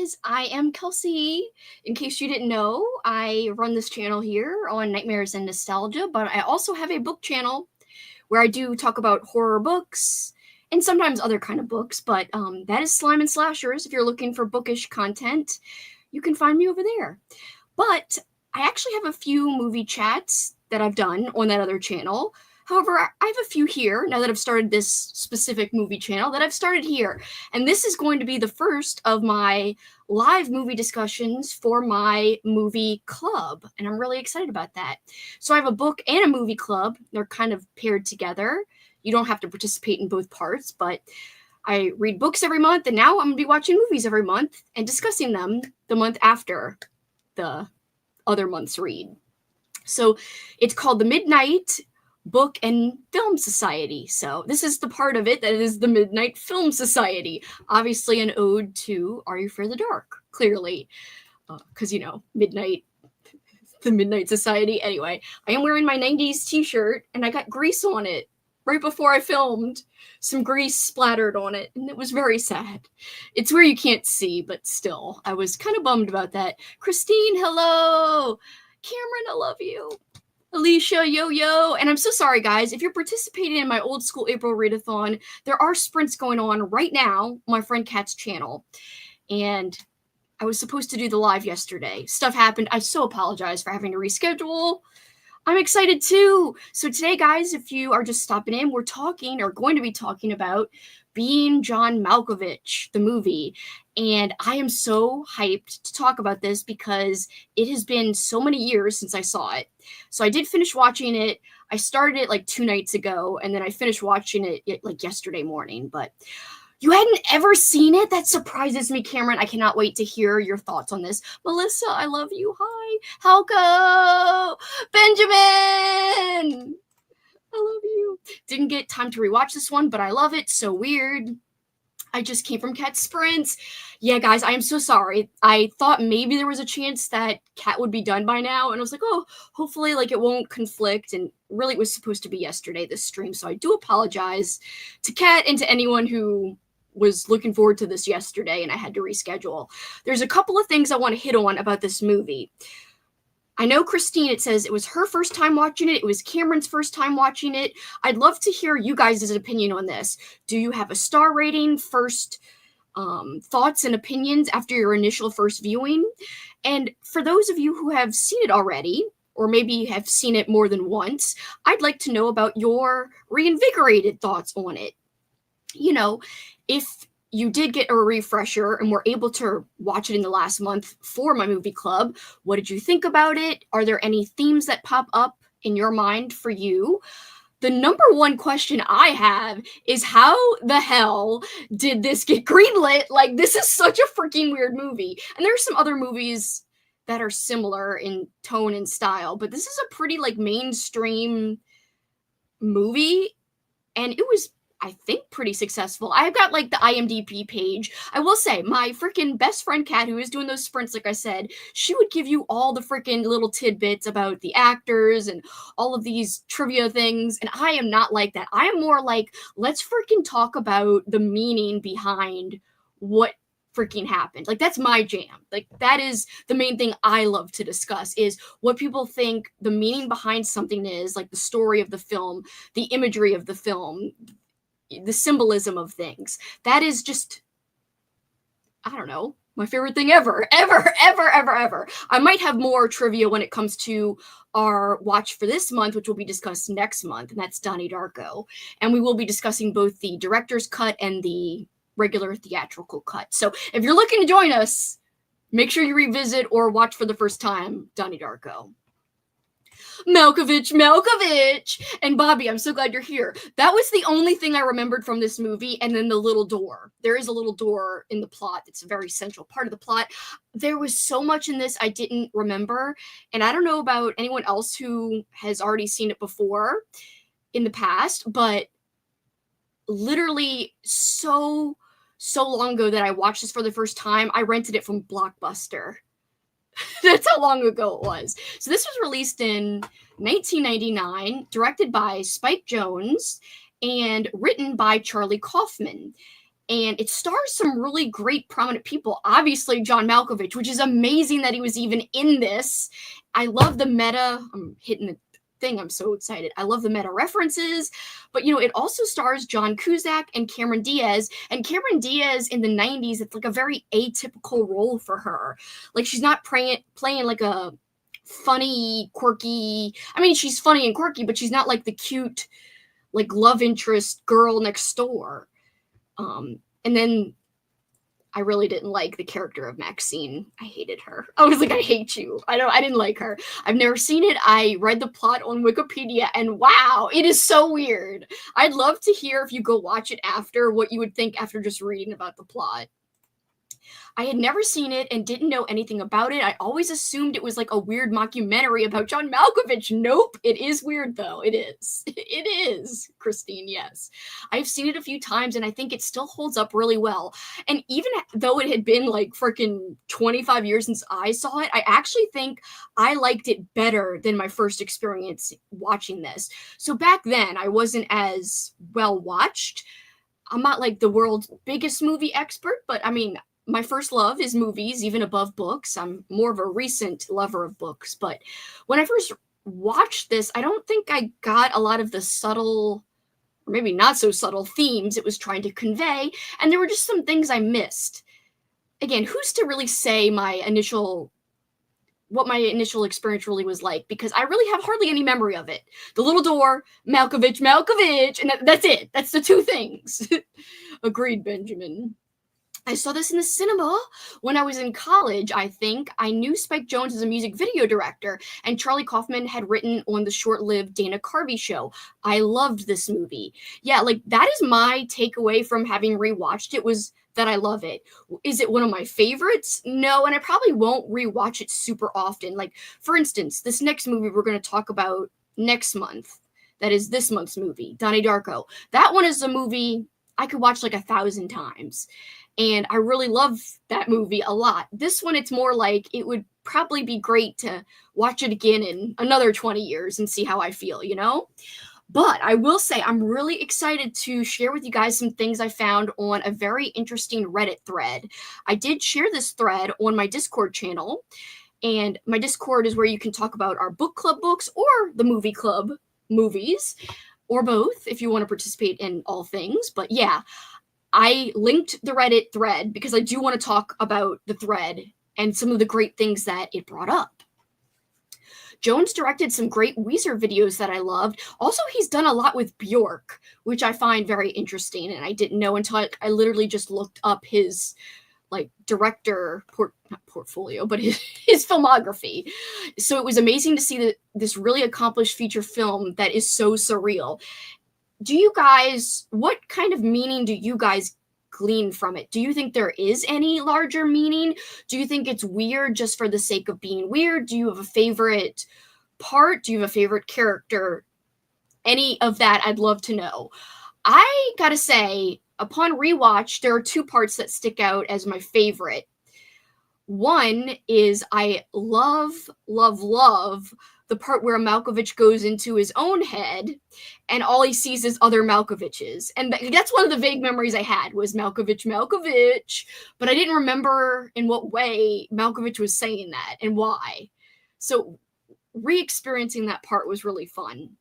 guys, I am Kelsey. In case you didn't know, I run this channel here on Nightmares and Nostalgia, but I also have a book channel where I do talk about horror books and sometimes other kind of books, but that is Slime and Slashers. If you're looking for bookish content, you can find me over there. But I actually have a few movie chats that I've done on that other channel. However, I have a few here now that I've started this specific movie channel that I've started here. And this is going to be the first of my live movie discussions for my movie club. And I'm really excited about that. So I have a book and a movie club. They're kind of paired together. You don't have to participate in both parts, but I read books every month. And now I'm going to be watching movies every month and discussing them the month after the other month's read. So it's called the Midnight Book and Film Society. So this is the part of it that is the Midnight Film Society. Obviously an ode to Are You Afraid of the Dark? Clearly. Because, midnight, the Midnight Society. Anyway, I am wearing my 90s t-shirt and I got grease on it right before I filmed. Some grease splattered on it, and it was very sad. It's where you can't see, but still, I was kind of bummed about that. Christine, hello! Cameron, I love you. Alicia, yo-yo, and I'm so sorry, guys. If you're participating in my old school April readathon, there are sprints going on right now on my friend Kat's channel, and I was supposed to do the live yesterday. Stuff happened. I so apologize for having to reschedule. I'm excited too. So today, guys, if you are just stopping in, we're going to be talking about Being John Malkovich, the movie. And I am so hyped to talk about this because it has been so many years since I saw it. So I did finish watching it. I started it like 2 nights ago, and then I finished watching it like yesterday morning. But you hadn't ever seen it? That surprises me, Cameron. I cannot wait to hear your thoughts on this. Melissa, I love you. Hi. Halko. Benjamin. I love you. Didn't get time to rewatch this one, but I love it. So weird. I just came from Cat Sprints. Yeah, guys, I am so sorry. I thought maybe there was a chance that Cat would be done by now, and I was like, oh, hopefully, it won't conflict, and really it was supposed to be yesterday, this stream, so I do apologize to Cat and to anyone who was looking forward to this yesterday, and I had to reschedule. There's a couple of things I want to hit on about this movie. I know Christine, it says it was her first time watching it. It was Cameron's first time watching it. I'd love to hear you guys' opinion on this. Do you have a star rating, first thoughts and opinions after your initial first viewing? And for those of you who have seen it already, or maybe have seen it more than once, I'd like to know about your reinvigorated thoughts on it. If you did get a refresher and were able to watch it in the last month for my movie club, what did you think about it? Are there any themes that pop up in your mind for you? The number one question I have is how the hell did this get greenlit? This is such a freaking weird movie. And there's some other movies that are similar in tone and style, but this is a pretty mainstream movie, and it was, I think, pretty successful. I've got the IMDb page. I will say, my freaking best friend Kat, who is doing those sprints, like I said, she would give you all the freaking little tidbits about the actors and all of these trivia things. And I am not like that. I am more let's freaking talk about the meaning behind what freaking happened. That's my jam. That is the main thing I love to discuss, is what people think the meaning behind something is, the story of the film, the imagery of the film, the symbolism of things. That is just, I don't know, my favorite thing ever. I might have more trivia when it comes to our watch for this month, which will be discussed next month, and that's Donnie Darko. And we will be discussing both the director's cut and the regular theatrical cut. So if you're looking to join us, make sure you revisit or watch for the first time Donnie Darko. Malkovich! And Bobby, I'm so glad you're here. That was the only thing I remembered from this movie, and then the little door. There is a little door in the plot. It's a very central part of the plot. There was so much in this I didn't remember, and I don't know about anyone else who has already seen it before in the past, but literally so long ago that I watched this for the first time, I rented it from Blockbuster. That's how long ago it was. So this was released in 1999, directed by Spike Jonze, and written by Charlie Kaufman. and it stars some really great prominent people. Obviously, John Malkovich, which is amazing that he was even in this. I love the meta. I'm hitting the thing. I'm so excited. I love the meta references, but it also stars John Cusack and Cameron Diaz. And Cameron Diaz in the 90s, it's like a very atypical role for her. Like she's not playing like a funny, quirky. I mean, she's funny and quirky, but she's not like the cute, like love interest girl next door. And then I really didn't like the character of Maxine. I hated her. I was like, I hate you. I didn't like her. I've never seen it. I read the plot on Wikipedia, and wow, it is so weird. I'd love to hear, if you go watch it after, what you would think after just reading about the plot. I had never seen it and didn't know anything about it. I always assumed it was like a weird mockumentary about John Malkovich. Nope. It is weird, though. It is. It is, Christine, yes. I've seen it a few times, and I think it still holds up really well. And even though it had been like freaking 25 years since I saw it, I actually think I liked it better than my first experience watching this. So back then, I wasn't as well watched. I'm not like the world's biggest movie expert, but I mean, my first love is movies, even above books. I'm more of a recent lover of books. But when I first watched this, I don't think I got a lot of the subtle, or maybe not so subtle, themes it was trying to convey. And there were just some things I missed. Again, who's to really say what my initial experience really was like, because I really have hardly any memory of it. The little door, Malkovich, and that's it. That's the two things. Agreed, Benjamin. I saw this in the cinema when I was in college, I think. I knew Spike Jonze as a music video director, and Charlie Kaufman had written on the short-lived Dana Carvey show. I loved this movie. Yeah, like, that is my takeaway from having rewatched it, was that I love it. Is it one of my favorites? No, and I probably won't rewatch it super often. Like, for instance, this next movie we're going to talk about next month, that is this month's movie, Donnie Darko. That one is a movie I could watch like 1,000 times. And I really love that movie a lot. This one, it's more like it would probably be great to watch it again in another 20 years and see how I feel, But I will say I'm really excited to share with you guys some things I found on a very interesting Reddit thread. I did share this thread on my Discord channel, and my Discord is where you can talk about our book club books or the movie club movies, or both if you want to participate in all things. But yeah, I linked the Reddit thread because I do want to talk about the thread and some of the great things that it brought up. Jonze directed some great Weezer videos that I loved. Also, he's done a lot with Bjork, which I find very interesting, and I didn't know until I literally just looked up his director not portfolio, but his filmography. So it was amazing to see this really accomplished feature film that is so surreal. What kind of meaning do you guys glean from it? Do you think there is any larger meaning? Do you think it's weird just for the sake of being weird? Do you have a favorite part? Do you have a favorite character? Any of that, I'd love to know. I gotta say, upon rewatch, there are two parts that stick out as my favorite. One is I love the part where Malkovich goes into his own head and all he sees is other Malkoviches. And that's one of the vague memories I had, was Malkovich, but I didn't remember in what way Malkovich was saying that and why. So re-experiencing that part was really fun.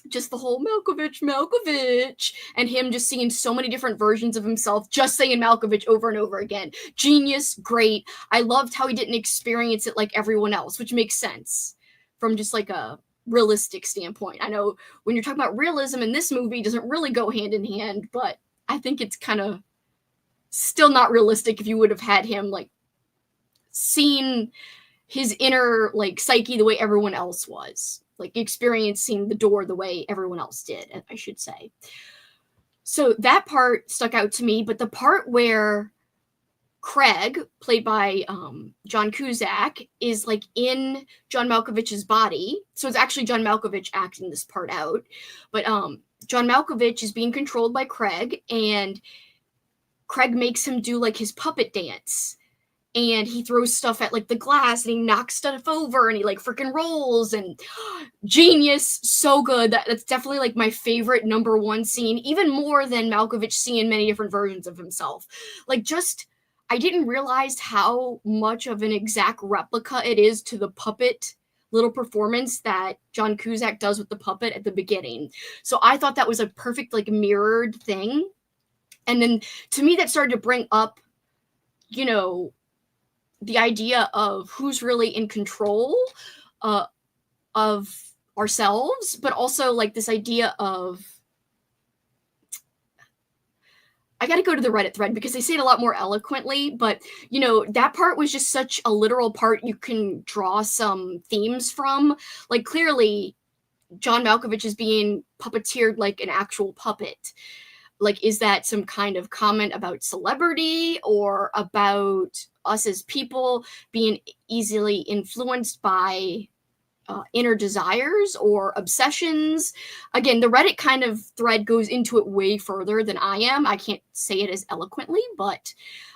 Just the whole Malkovich, and him just seeing so many different versions of himself, just saying Malkovich over and over again. Genius, great. I loved how he didn't experience it like everyone else, which makes sense from just like a realistic standpoint. I know when you're talking about realism in this movie, it doesn't really go hand in hand, but I think it's kind of still not realistic if you would have had him like seeing his inner like psyche the way everyone else was. Like experiencing the door the way everyone else did, I should say. So that part stuck out to me, but the part where Craig, played by John Cusack, is like in John Malkovich's body. So it's actually John Malkovich acting this part out. But John Malkovich is being controlled by Craig, and Craig makes him do like his puppet dance. and he throws stuff at like the glass and he knocks stuff over and he like freaking rolls and genius, so good. That's definitely like my favorite number one scene, even more than Malkovich seeing many different versions of himself. Like, just I didn't realize how much of an exact replica it is to the puppet little performance that John Cusack does with the puppet at the beginning. So I thought that was a perfect like mirrored thing. And then to me that started to bring up, you know, the idea of who's really in control of ourselves, but also like this idea of, I got to go to the Reddit thread because they say it a lot more eloquently, but you know, that part was just such a literal part you can draw some themes from. Like, clearly John Malkovich is being puppeteered like an actual puppet. Like, is that some kind of comment about celebrity or about us as people being easily influenced by inner desires or obsessions? Again, the Reddit kind of thread goes into it way further than I am. I can't say it as eloquently, but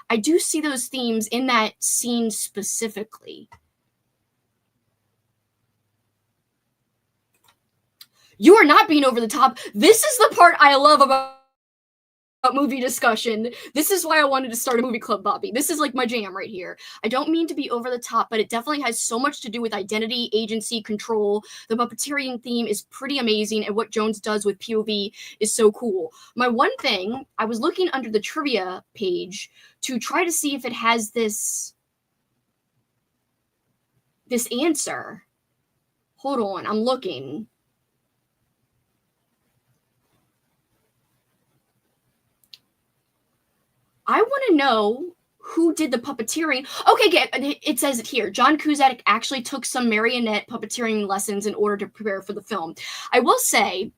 I do see those themes in that scene specifically. You are not being over the top. This is the part I love about movie discussion. This is why I wanted to start a movie club, Bobby. This is like my jam right here. I don't mean to be over the top, but it definitely has so much to do with identity, agency, control. The puppeteering theme is pretty amazing, and what Jones does with POV is so cool. My one thing, I was looking under the trivia page to try to see if it has this answer. Hold on, I'm looking. I want to know who did the puppeteering. Okay, it says it here. John Cusack actually took some marionette puppeteering lessons in order to prepare for the film. I will say,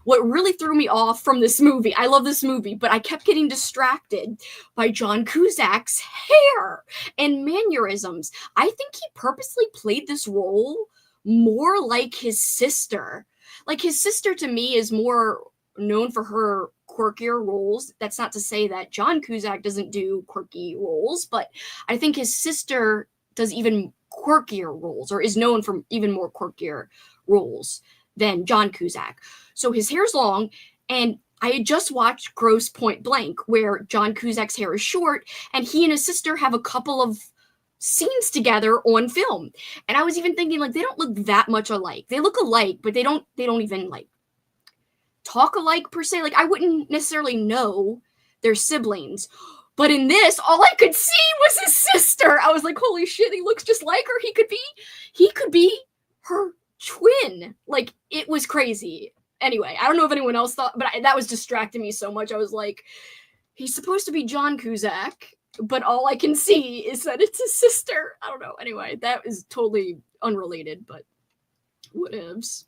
what really threw me off from this movie, I love this movie, but I kept getting distracted by John Cusack's hair and mannerisms. I think he purposely played this role more like his sister. Like, his sister to me is more known for her quirkier roles. That's not to say that John Cusack doesn't do quirky roles, but I think his sister does even quirkier roles, or is known for even more quirkier roles than John Cusack. So his hair's long, and I had just watched Gross Point Blank, where John Cusack's hair is short, and he and his sister have a couple of scenes together on film. And I was even thinking, like, they don't look that much alike. They look alike, but they don't even like talk alike per se. Like, I wouldn't necessarily know they're siblings, but in this, all I could see was his sister. I was like, holy shit, he looks just like her. He could be her twin. Like, it was crazy. Anyway, I don't know if anyone else thought, but that was distracting me so much. I was like, he's supposed to be John Cusack, but all I can see is that it's his sister. I don't know. Anyway, that is totally unrelated, but whatevs.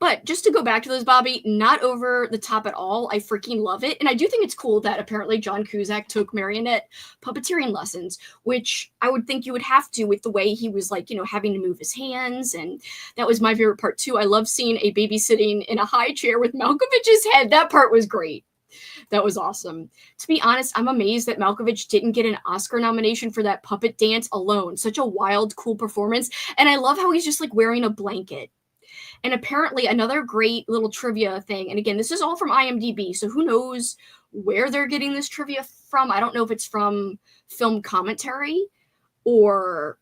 But just to go back to those, Bobby, not over the top at all. I freaking love it. And I do think it's cool that apparently John Cusack took marionette puppeteering lessons, which I would think you would have to with the way he was, like, you know, having to move his hands. And that was my favorite part too. I love seeing a baby sitting in a high chair with Malkovich's head. That part was great. That was awesome. To be honest, I'm amazed that Malkovich didn't get an Oscar nomination for that puppet dance alone. Such a wild, cool performance. And I love how he's just like wearing a blanket. And apparently another great little trivia thing, and again, this is all from IMDb, so who knows where they're getting this trivia from. I don't know if it's from film commentary or,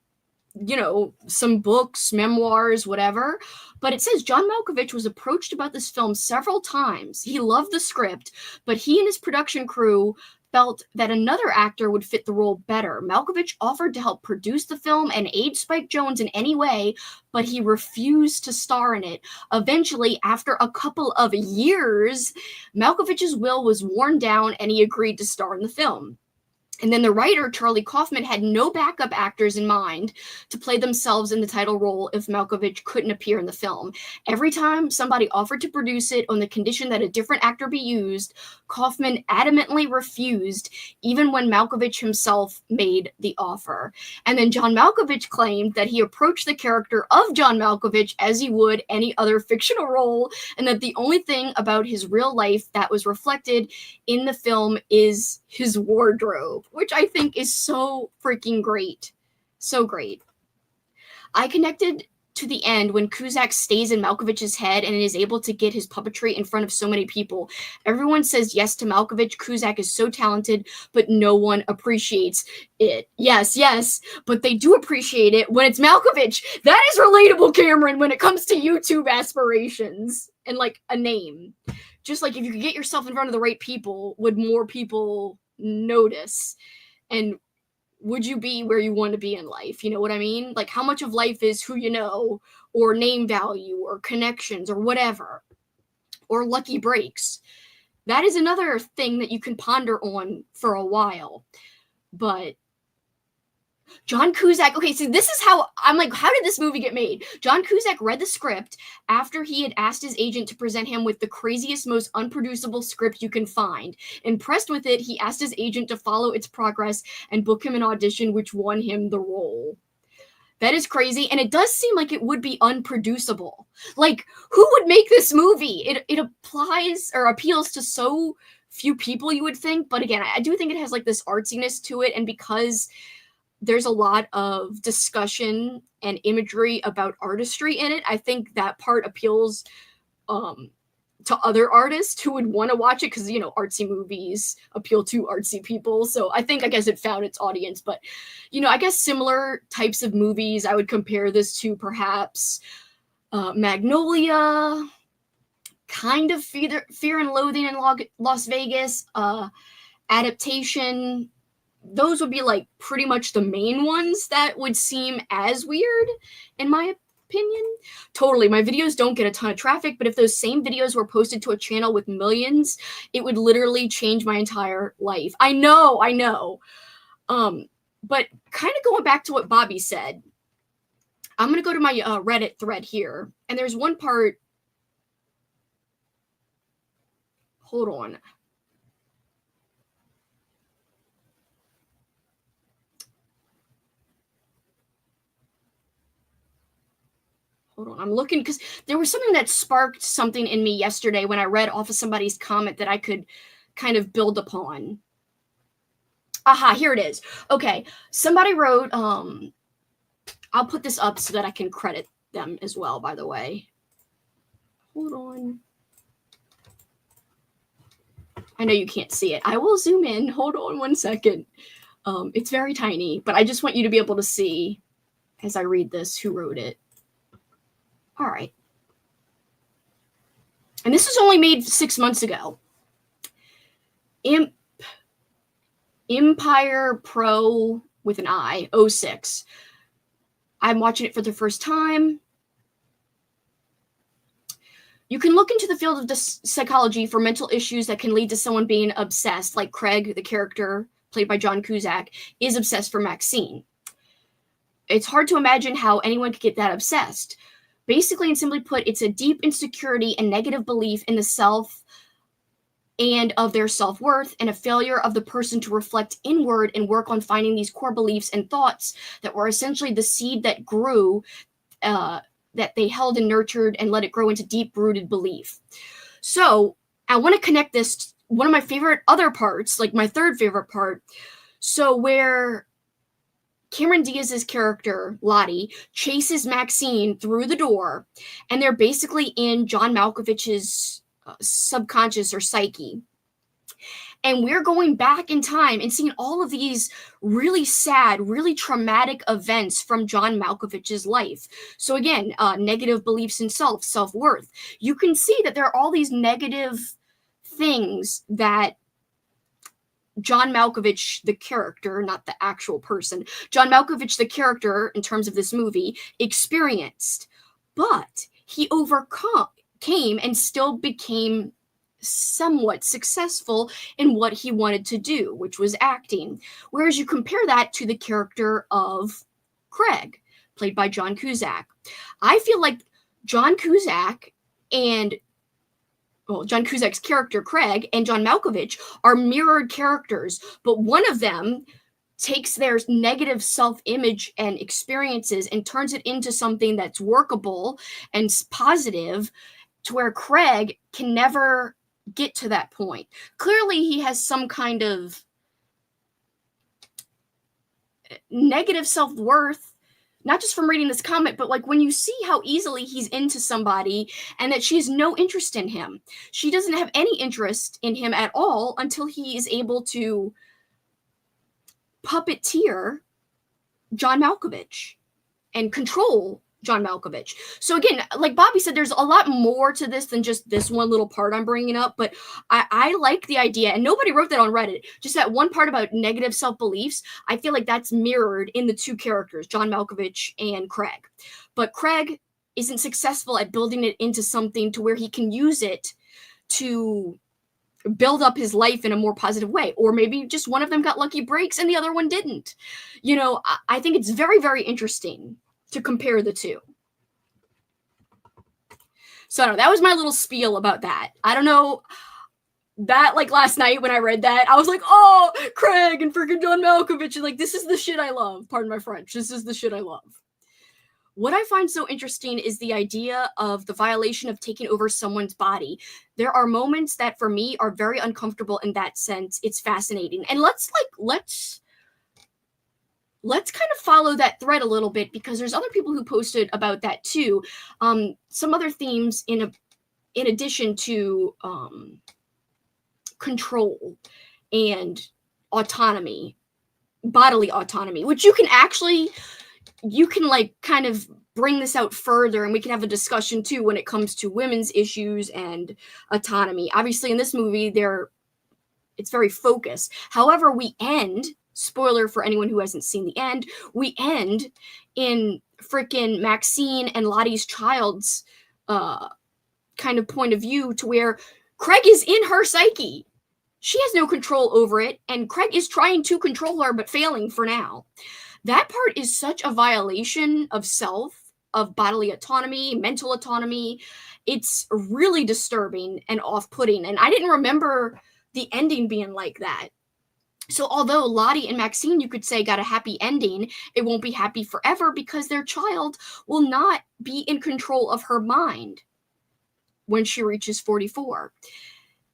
you know, some books, memoirs, whatever. But it says John Malkovich was approached about this film several times. He loved the script, but he and his production crew felt that another actor would fit the role better. Malkovich offered to help produce the film and aid Spike Jonze in any way, but he refused to star in it. Eventually, after a couple of years, Malkovich's will was worn down and he agreed to star in the film. And then the writer, Charlie Kaufman, had no backup actors in mind to play themselves in the title role if Malkovich couldn't appear in the film. Every time somebody offered to produce it on the condition that a different actor be used, Kaufman adamantly refused, even when Malkovich himself made the offer. And then John Malkovich claimed that he approached the character of John Malkovich as he would any other fictional role, and that the only thing about his real life that was reflected in the film is his wardrobe. which I think is so freaking great. So great. I connected to the end when Cusack stays in Malkovich's head and is able to get his puppetry in front of so many people. Everyone says yes to Malkovich. Cusack is so talented, but no one appreciates it. Yes, but they do appreciate it when it's Malkovich. That is relatable, Cameron, when it comes to YouTube aspirations and like a name. Just like if you could get yourself in front of the right people, would more people notice? And would you be where you want to be in life? You know what I mean? Like how much of life is who you know, or name value, or connections, or whatever, or lucky breaks. That is another thing that you can ponder on for a while. But John Cusack, okay, so this is how I'm like, how did this movie get made? John Cusack read the script after he had asked his agent to present him with the craziest, most unproducible script you can find. Impressed with it, he asked his agent to follow its progress and book him an audition, which won him the role. That is crazy, and it does seem like it would be unproducible. Like, who would make this movie? It applies or appeals to so few people, you would think, but again, I do think it has like this artsiness to it, and because there's a lot of discussion and imagery about artistry in it, I think that part appeals to other artists who would want to watch it because, you know, artsy movies appeal to artsy people. So I guess it found its audience. But, you know, I guess similar types of movies, I would compare this to perhaps Magnolia, kind of Fear and Loathing in Las Vegas, Adaptation. Those would be like pretty much the main ones that would seem as weird in my opinion. Totally, my videos don't get a ton of traffic, but if those same videos were posted to a channel with millions, it would literally change my entire life. I know. But kind of going back to what Bobby said, I'm gonna go to my Reddit thread here, and there's one part. Hold on. Hold on, I'm looking because there was something that sparked something in me yesterday when I read off of somebody's comment that I could kind of build upon. Aha, here it is. Okay, somebody wrote, I'll put this up so that I can credit them as well, by the way. Hold on. I know you can't see it. I will zoom in. Hold on one second. It's very tiny, but I just want you to be able to see as I read this who wrote it. All right. And this was only made 6 months ago. Empire Pro with an I, 06. I'm watching it for the first time. You can look into the field of psychology for mental issues that can lead to someone being obsessed, like Craig, the character played by John Cusack, is obsessed for Maxine. It's hard to imagine how anyone could get that obsessed. Basically, and simply put, it's a deep insecurity and negative belief in the self and of their self-worth, and a failure of the person to reflect inward and work on finding these core beliefs and thoughts that were essentially the seed that grew, that they held and nurtured and let it grow into deep-rooted belief. So I want to connect this to one of my favorite other parts, like my third favorite part. So where Cameron Diaz's character, Lottie, chases Maxine through the door, and they're basically in John Malkovich's subconscious or psyche. And we're going back in time and seeing all of these really sad, really traumatic events from John Malkovich's life. So again, negative beliefs in self-worth. You can see that there are all these negative things that John Malkovich, the character, not the actual person, John Malkovich, the character, in terms of this movie, experienced. But he overcame and still became somewhat successful in what he wanted to do, which was acting. Whereas you compare that to the character of Craig, played by John Cusack. I feel like John Cusack's character, Craig, and John Malkovich are mirrored characters, but one of them takes their negative self-image and experiences and turns it into something that's workable and positive, to where Craig can never get to that point. Clearly, he has some kind of negative self-worth, not just from reading this comment, but like when you see how easily he's into somebody and that she has no interest in him. She doesn't have any interest in him at all until he is able to puppeteer John Malkovich and control John Malkovich. So again, like Bobby said, there's a lot more to this than just this one little part I'm bringing up, but I like the idea, and nobody wrote that on Reddit, just that one part about negative self-beliefs. I feel like that's mirrored in the two characters, John Malkovich and Craig. But Craig isn't successful at building it into something to where he can use it to build up his life in a more positive way. Or maybe just one of them got lucky breaks and the other one didn't. You know, I think it's very, very interesting to compare the two. So I don't know, that was my little spiel about that. I don't know, that like last night when I read that, I was like, oh, Craig and freaking John Malkovich, and like, this is the shit I love. Pardon my French. This is the shit I love. What I find so interesting is the idea of the violation of taking over someone's body. There are moments that for me are very uncomfortable in that sense. It's fascinating. And let's kind of follow that thread a little bit, because there's other people who posted about that too. Some other themes in addition to control and autonomy, bodily autonomy, which you can like kind of bring this out further, and we can have a discussion too when it comes to women's issues and autonomy. Obviously in this movie it's very focused. However, we end, spoiler for anyone who hasn't seen the end, we end in freaking Maxine and Lottie's child's kind of point of view, to where Craig is in her psyche. She has no control over it, and Craig is trying to control her, but failing for now. That part is such a violation of self, of bodily autonomy, mental autonomy. It's really disturbing and off-putting, and I didn't remember the ending being like that. So although Lottie and Maxine, you could say, got a happy ending, it won't be happy forever, because their child will not be in control of her mind when she reaches 44.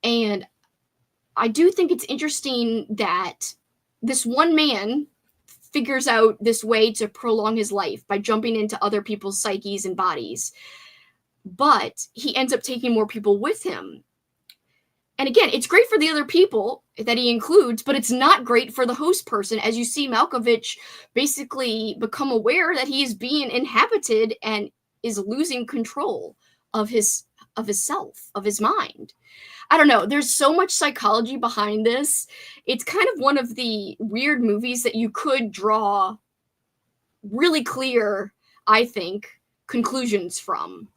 And I do think it's interesting that this one man figures out this way to prolong his life by jumping into other people's psyches and bodies. But he ends up taking more people with him. And again, it's great for the other people that he includes, but it's not great for the host person, as you see Malkovich basically become aware that he is being inhabited and is losing control of his self, of his mind. I don't know. There's so much psychology behind this. It's kind of one of the weird movies that you could draw really clear, I think, conclusions from.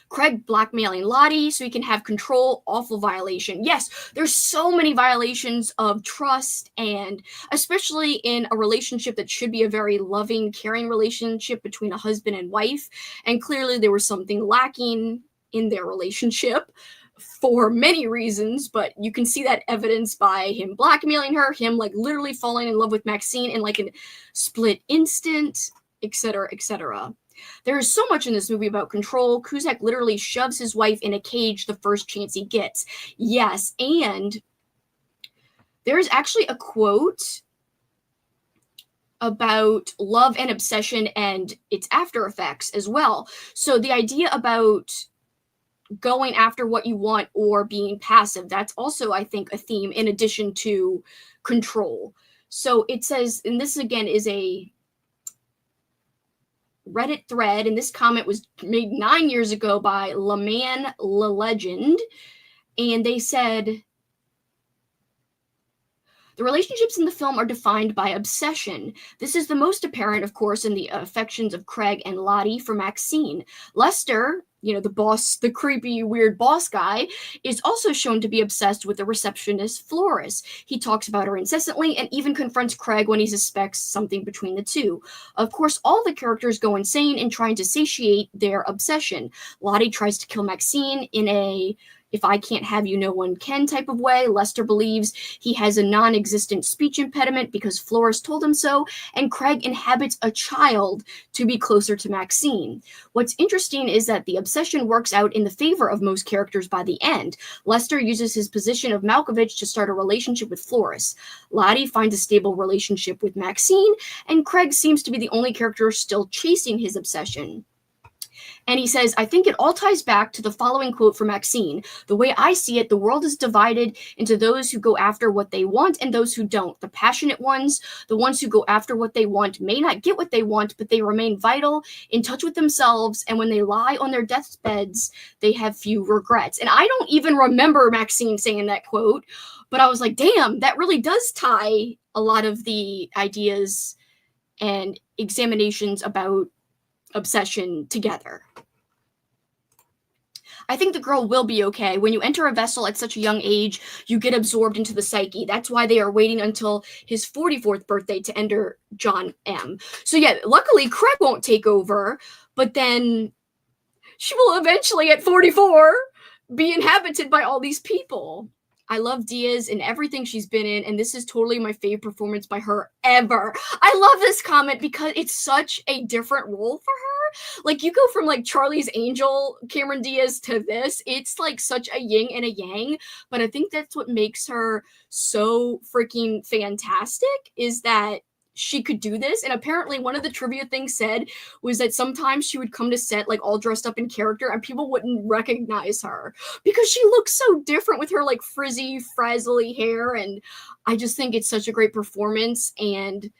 Craig blackmailing Lottie so he can have control, awful violation. Yes, there's so many violations of trust, and especially in a relationship that should be a very loving, caring relationship between a husband and wife. And clearly there was something lacking in their relationship for many reasons, but you can see that evidence by him blackmailing her, him like literally falling in love with Maxine in like a split instant, etc., etc. There is so much in this movie about control. Cusack literally shoves his wife in a cage the first chance he gets. Yes, and there's actually a quote about love and obsession and its after effects as well. So the idea about going after what you want or being passive, that's also, I think, a theme in addition to control. So it says, and this again is a Reddit thread, and this comment was made 9 years ago by LaMan LaLegend, and they said, the relationships in the film are defined by obsession. This is the most apparent, of course, in the affections of Craig and Lottie for Maxine. Lester, you know, the boss, the creepy, weird boss guy, is also shown to be obsessed with the receptionist Flores. He talks about her incessantly and even confronts Craig when he suspects something between the two. Of course, all the characters go insane in trying to satiate their obsession. Lottie tries to kill Maxine in a if I can't have you, no one can type of way. Lester believes he has a non-existent speech impediment because Flores told him so, and Craig inhabits a child to be closer to Maxine. What's interesting is that the obsession works out in the favor of most characters by the end. Lester uses his position of Malkovich to start a relationship with Flores. Lottie finds a stable relationship with Maxine, and Craig seems to be the only character still chasing his obsession. And he says, I think it all ties back to the following quote from Maxine. The way I see it, the world is divided into those who go after what they want and those who don't. The passionate ones, the ones who go after what they want, may not get what they want, but they remain vital, in touch with themselves, and when they lie on their deathbeds, they have few regrets. And I don't even remember Maxine saying that quote, but I was like, damn, that really does tie a lot of the ideas and examinations about obsession together. I think the girl will be okay. When you enter a vessel at such a young age, you get absorbed into the psyche. That's why they are waiting until his 44th birthday to enter John M. So yeah, luckily Craig won't take over, but then she will eventually at 44 be inhabited by all these people. I love Diaz in everything she's been in, and this is totally my favorite performance by her ever. I love this comment because it's such a different role for her. Like, you go from, like, Charlie's Angel, Cameron Diaz, to this. It's, like, such a yin and a yang, but I think that's what makes her so freaking fantastic, is that she could do this. And apparently one of the trivia things said was that sometimes she would come to set like all dressed up in character and people wouldn't recognize her because she looks so different with her like frizzy, frazzly hair. And I just think it's such a great performance. And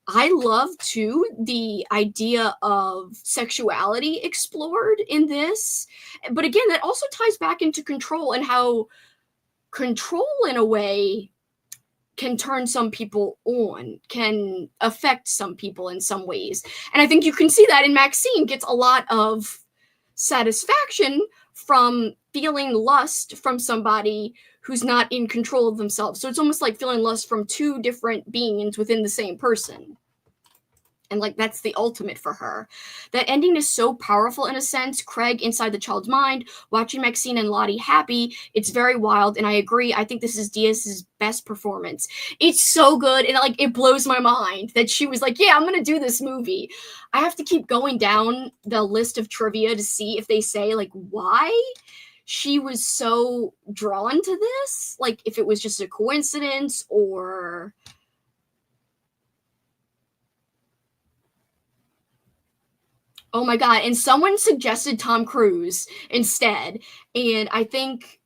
I love too the idea of sexuality explored in this. But again, that also ties back into control and how control in a way can turn some people on, can affect some people in some ways. And I think you can see that in Maxine gets a lot of satisfaction from feeling lust from somebody who's not in control of themselves. So it's almost like feeling lust from two different beings within the same person. And like that's the ultimate for her. That ending is so powerful in a sense. Craig inside the child's mind, watching Maxine and Lottie happy. It's very wild, and I agree. I think this is Diaz's best performance. It's so good, and like it blows my mind that she was like, "Yeah, I'm gonna do this movie." I have to keep going down the list of trivia to see if they say like why she was so drawn to this. Like if it was just a coincidence or. Oh my God. And someone suggested Tom Cruise instead. And I think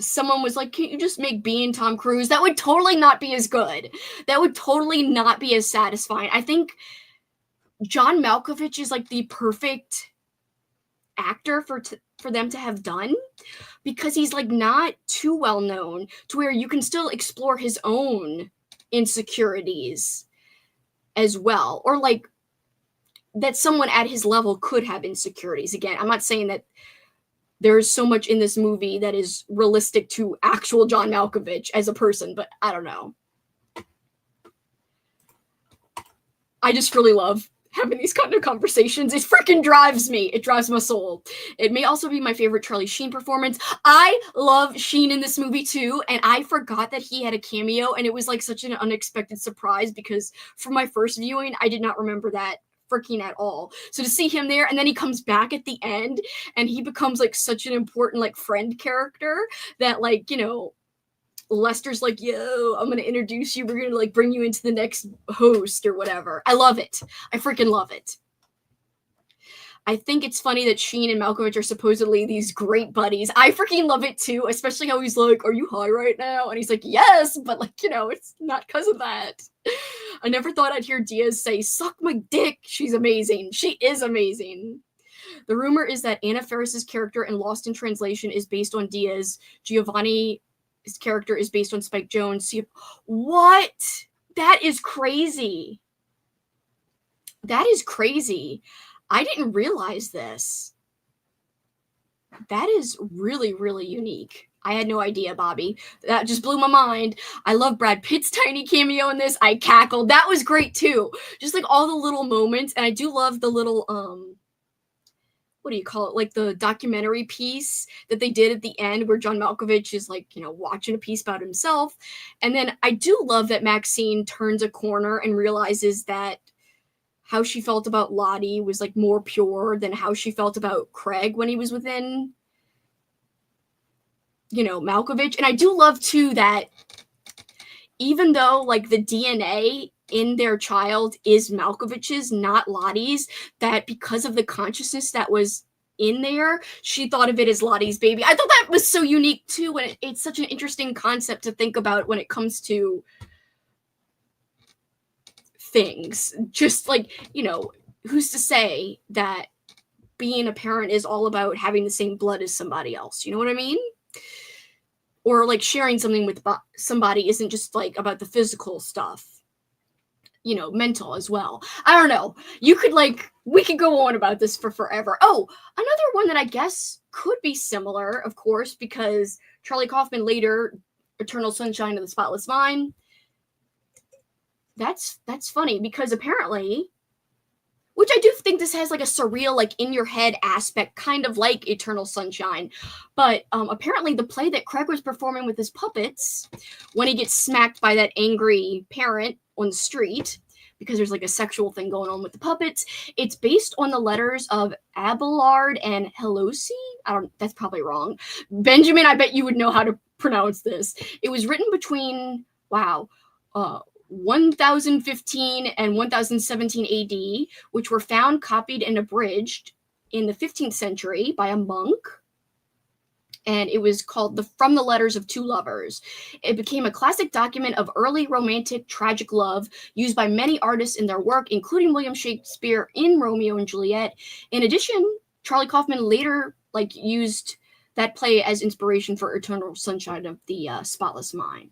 someone was like, can't you just make Bean Tom Cruise? That would totally not be as good. That would totally not be as satisfying. I think John Malkovich is like the perfect actor for them to have done because he's like not too well known to where you can still explore his own insecurities as well. Or like, that someone at his level could have insecurities. Again, I'm not saying that there's so much in this movie that is realistic to actual John Malkovich as a person, but I don't know. I just really love having these kind of conversations. It freaking drives me. It drives my soul. It may also be my favorite Charlie Sheen performance. I love Sheen in this movie too, and I forgot that he had a cameo, and it was like such an unexpected surprise because from my first viewing, I did not remember that freaking at all. So to see him there and then he comes back at the end and he becomes like such an important like friend character that like, you know, Lester's like, yo, I'm gonna introduce you, we're gonna like bring you into the next host or whatever. I love it. I freaking love it. I think it's funny that Sheen and Malkovich are supposedly these great buddies. I freaking love it too, especially how he's like, are you high right now? And he's like, yes, but like, you know, it's not because of that. I never thought I'd hear Diaz say, suck my dick. She's amazing. She is amazing. The rumor is that Anna Faris's character in Lost in Translation is based on Diaz. Giovanni's character is based on Spike Jonze. What? That is crazy. That is crazy. I didn't realize this. That is really, really unique. I had no idea, Bobby. That just blew my mind. I love Brad Pitt's tiny cameo in this. I cackled. That was great too. Just like all the little moments. And I do love the little what do you call it, like the documentary piece that they did at the end where John Malkovich is like, watching a piece about himself. And then I do love that Maxine turns a corner and realizes that how she felt about Lottie was like more pure than how she felt about Craig when he was within, Malkovich. And I do love too that even though like the DNA in their child is Malkovich's, not Lottie's, that because of the consciousness that was in there, she thought of it as Lottie's baby. I thought that was so unique too, and it's such an interesting concept to think about when it comes to things. Just like, who's to say that being a parent is all about having the same blood as somebody else? You know what I mean? Or like sharing something with somebody isn't just like about the physical stuff, mental as well. I don't know. We could go on about this for forever. Oh, another one that I guess could be similar, of course, because Charlie Kaufman later, Eternal Sunshine of the Spotless Mind. That's funny because apparently, which I do think this has like a surreal, like in your head aspect, kind of like Eternal Sunshine. But apparently the play that Craig was performing with his puppets, when he gets smacked by that angry parent on the street, because there's like a sexual thing going on with the puppets, it's based on the letters of Abelard and Heloise. That's probably wrong. Benjamin, I bet you would know how to pronounce this. It was written between, 1015 and 1017 AD, which were found, copied, and abridged in the 15th century by a monk. And it was called From the Letters of Two Lovers. It became a classic document of early romantic tragic love used by many artists in their work, including William Shakespeare in Romeo and Juliet. In addition, Charlie Kaufman later used that play as inspiration for Eternal Sunshine of the Spotless Mind.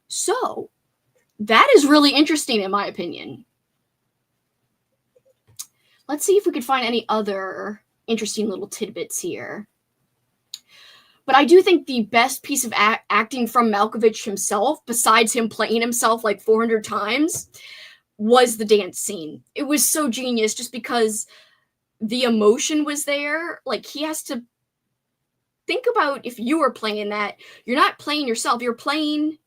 So that is really interesting, in my opinion. Let's see if we could find any other interesting little tidbits here. But I do think the best piece of acting from Malkovich himself, besides him playing himself like 400 times, was the dance scene. It was so genius just because the emotion was there. Like, he has to think about if you were playing that. You're not playing yourself. You're playing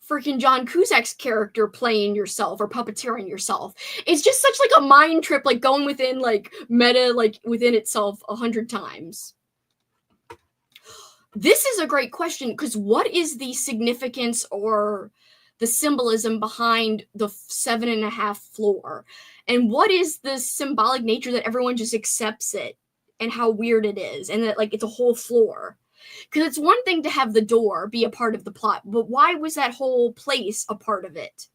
freaking John Cusack's character playing yourself or puppeteering yourself. It's just such like a mind trip, like going within like meta, like within itself 100 times. This is a great question because what is the significance or the symbolism behind the 7.5 floor? And what is the symbolic nature that everyone just accepts it and how weird it is and that like it's a whole floor? Because it's one thing to have the door be a part of the plot, but why was that whole place a part of it?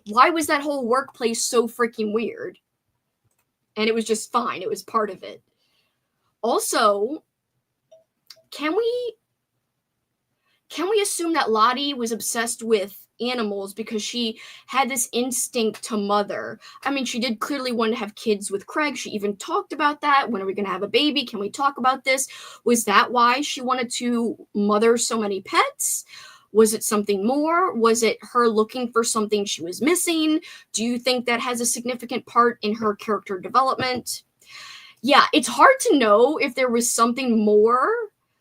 Why was that whole workplace so freaking weird? And it was just fine. It was part of it. Also, can we assume that Lottie was obsessed with animals because she had this instinct to mother? I mean, she did clearly want to have kids with Craig. She even talked about that. When are we going to have a baby? Can we talk about this? Was that why she wanted to mother so many pets? Was it something more? Was it her looking for something she was missing? Do you think that has a significant part in her character development? Yeah, it's hard to know if there was something more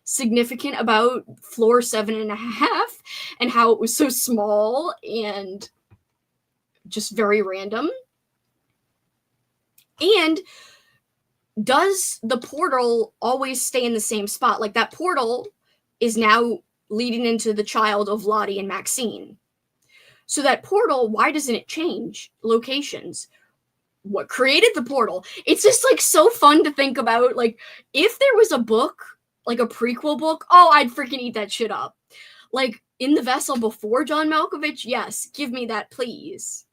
significant about floor 7.5 and how it was so small and just very random. And does the portal always stay in the same spot? Like, that portal is now leading into the child of Lottie and Maxine. So that portal, why doesn't it change locations? What created the portal? It's just like so fun to think about. Like, if there was a book, like a prequel book, oh, I'd freaking eat that shit up. Like, In the Vessel before John Malkovich, yes, give me that, please.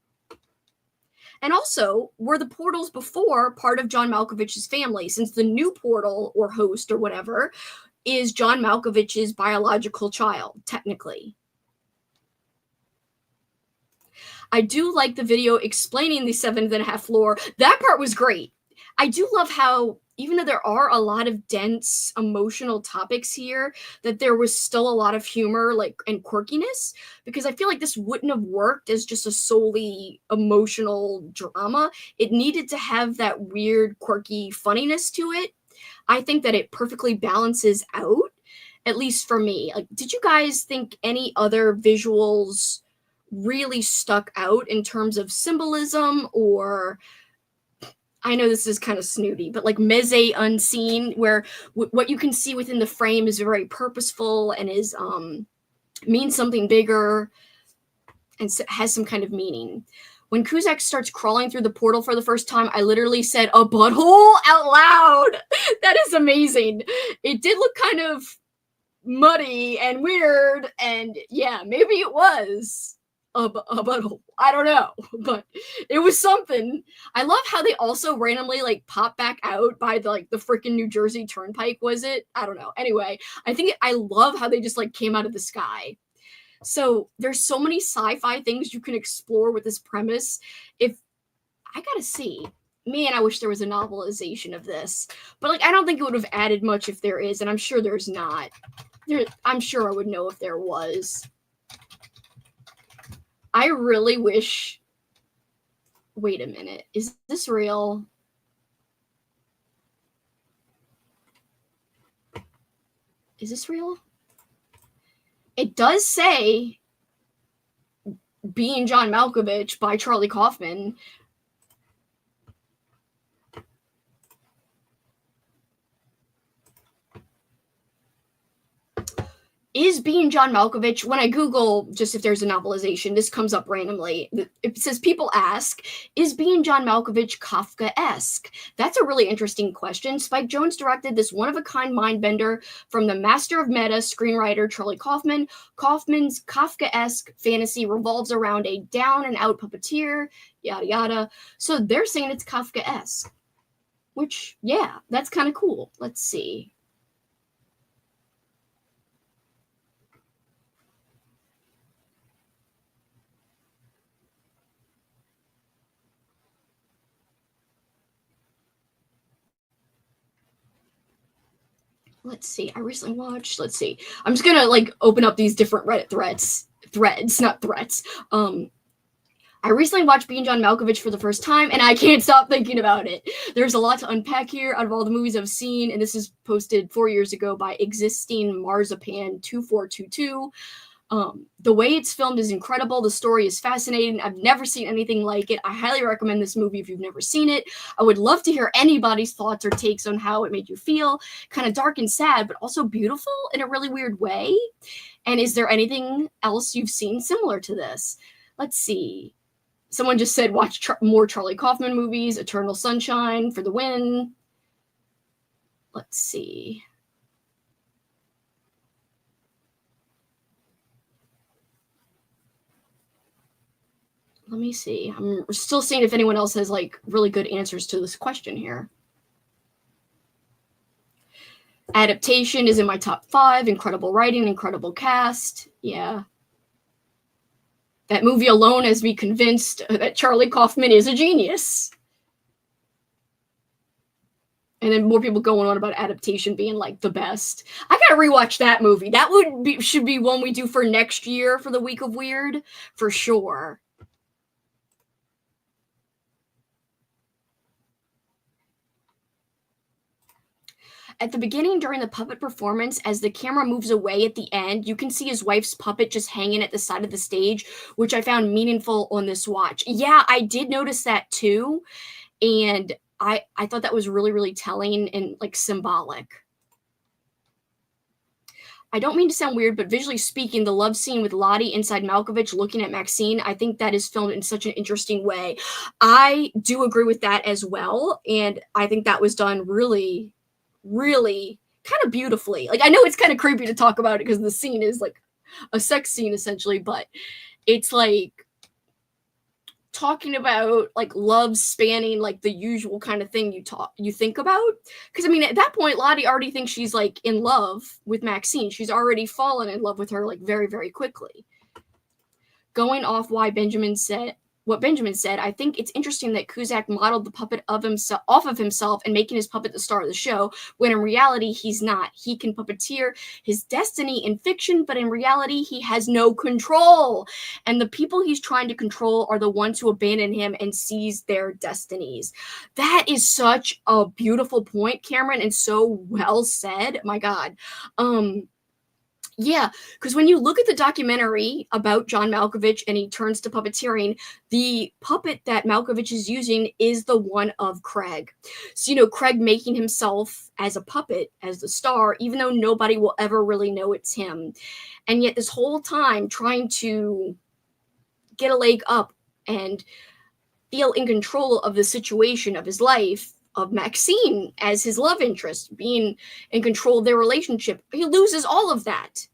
And also, were the portals before part of John Malkovich's family, since the new portal or host or whatever is John Malkovich's biological child, technically. I do like the video explaining the 7.5 floor. That part was great. I do love how, even though there are a lot of dense emotional topics here, that there was still a lot of humor, like, and quirkiness, because I feel like this wouldn't have worked as just a solely emotional drama. It needed to have that weird, quirky funniness to it. I think that it perfectly balances out, at least for me. Like, did you guys think any other visuals really stuck out in terms of symbolism, or I know this is kind of snooty, but like meze unseen, where what you can see within the frame is very purposeful and is means something bigger and has some kind of meaning. When Kuzak starts crawling through the portal for the first time, I literally said a butthole out loud. That is amazing. It did look kind of muddy and weird, and yeah, maybe it was a butthole. I don't know, but it was something. I love how they also randomly like pop back out by the freaking New Jersey Turnpike. Was it? I don't know. Anyway, I love how they just like came out of the sky. So there's so many sci-fi things you can explore with this premise. If I gotta see, man, I wish there was a novelization of this, but like I don't think it would have added much if there is, and I'm sure there's not. I'm sure I would know if there was. I really wish. Wait a minute. Is this real? Is this real? It does say Being John Malkovich by Charlie Kaufman. Is Being John Malkovich, when I Google just if there's a novelization, this comes up randomly. It says, people ask, is Being John Malkovich Kafka-esque? That's a really interesting question. Spike Jonze directed this one-of-a-kind mind-bender from the master of meta screenwriter Charlie Kaufman. Kaufman's Kafka-esque fantasy revolves around a down-and-out puppeteer, yada yada. So they're saying it's Kafka-esque, which, yeah, that's kind of cool. Let's see. Let's see. I recently watched. Let's see. I'm just gonna like open up these different Reddit threads, not threats. I recently watched Being John Malkovich for the first time, and I can't stop thinking about it. There's a lot to unpack here out of all the movies I've seen, and this is posted 4 years ago by Existing Marzipan 2422. The way it's filmed is incredible. The story is fascinating. I've never seen anything like it. I highly recommend this movie if you've never seen it. I would love to hear anybody's thoughts or takes on how it made you feel. Kind of dark and sad, but also beautiful in a really weird way. And is there anything else you've seen similar to this? Let's see. Someone just said watch more Charlie Kaufman movies. Eternal Sunshine for the win. Let's see. Let me see. I'm still seeing if anyone else has like really good answers to this question here. Adaptation is in my top 5. Incredible writing, incredible cast. Yeah. That movie alone has me convinced that Charlie Kaufman is a genius. And then more people going on about adaptation being like the best. I gotta rewatch that movie. That should be one we do for next year for the Week of Weird, for sure. At the beginning, during the puppet performance, as the camera moves away at the end, you can see his wife's puppet just hanging at the side of the stage, which I found meaningful on this watch. Yeah, I did notice that too. And I thought that was really, really telling and like symbolic. I don't mean to sound weird, but visually speaking, the love scene with Lottie inside Malkovich looking at Maxine, I think that is filmed in such an interesting way. I do agree with that as well. And I think that was done really, really kind of beautifully. Like, I know it's kind of creepy to talk about it because the scene is like a sex scene essentially, but it's like talking about like love spanning like the usual kind of thing you think about. Because I mean, at that point, Lottie already thinks she's like in love with Maxine. She's already fallen in love with her like very, very quickly. Going off why Benjamin said what Benjamin said, I think it's interesting that Cusack modeled the puppet off of himself and making his puppet the star of the show, when in reality he's not. He can puppeteer his destiny in fiction, but in reality he has no control. And the people he's trying to control are the ones who abandon him and seize their destinies. That is such a beautiful point, Cameron, and so well said. My God. Yeah, because when you look at the documentary about John Malkovich and he turns to puppeteering, the puppet that Malkovich is using is the one of Craig. So, Craig making himself as a puppet, as the star, even though nobody will ever really know it's him. And yet this whole time trying to get a leg up and feel in control of the situation of his life, of Maxine as his love interest, being in control of their relationship. He loses all of that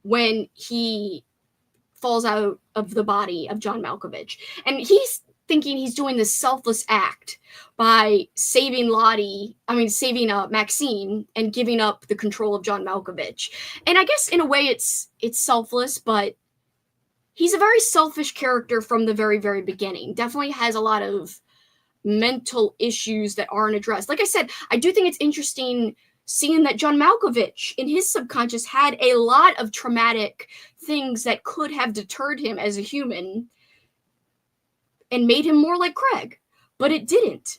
when he falls out of the body of John Malkovich. And he's thinking he's doing this selfless act by saving Maxine and giving up the control of John Malkovich. And I guess in a way it's selfless, but he's a very selfish character from the very, very beginning. Definitely has a lot of mental issues that aren't addressed. Like I said, I do think it's interesting seeing that John Malkovich in his subconscious had a lot of traumatic things that could have deterred him as a human and made him more like Craig, but it didn't.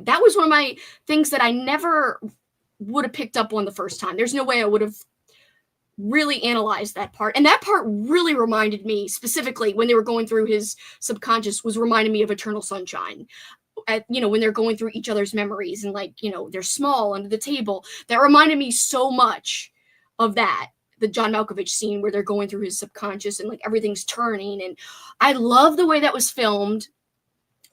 That was one of my things that I never would have picked up on the first time. There's no way I would have really analyzed that part. And that part really reminded me, specifically when they were going through his subconscious, was reminding me of Eternal Sunshine. When they're going through each other's memories and they're small under the table. That reminded me so much of that, the John Malkovich scene where they're going through his subconscious and everything's turning. And I love the way that was filmed.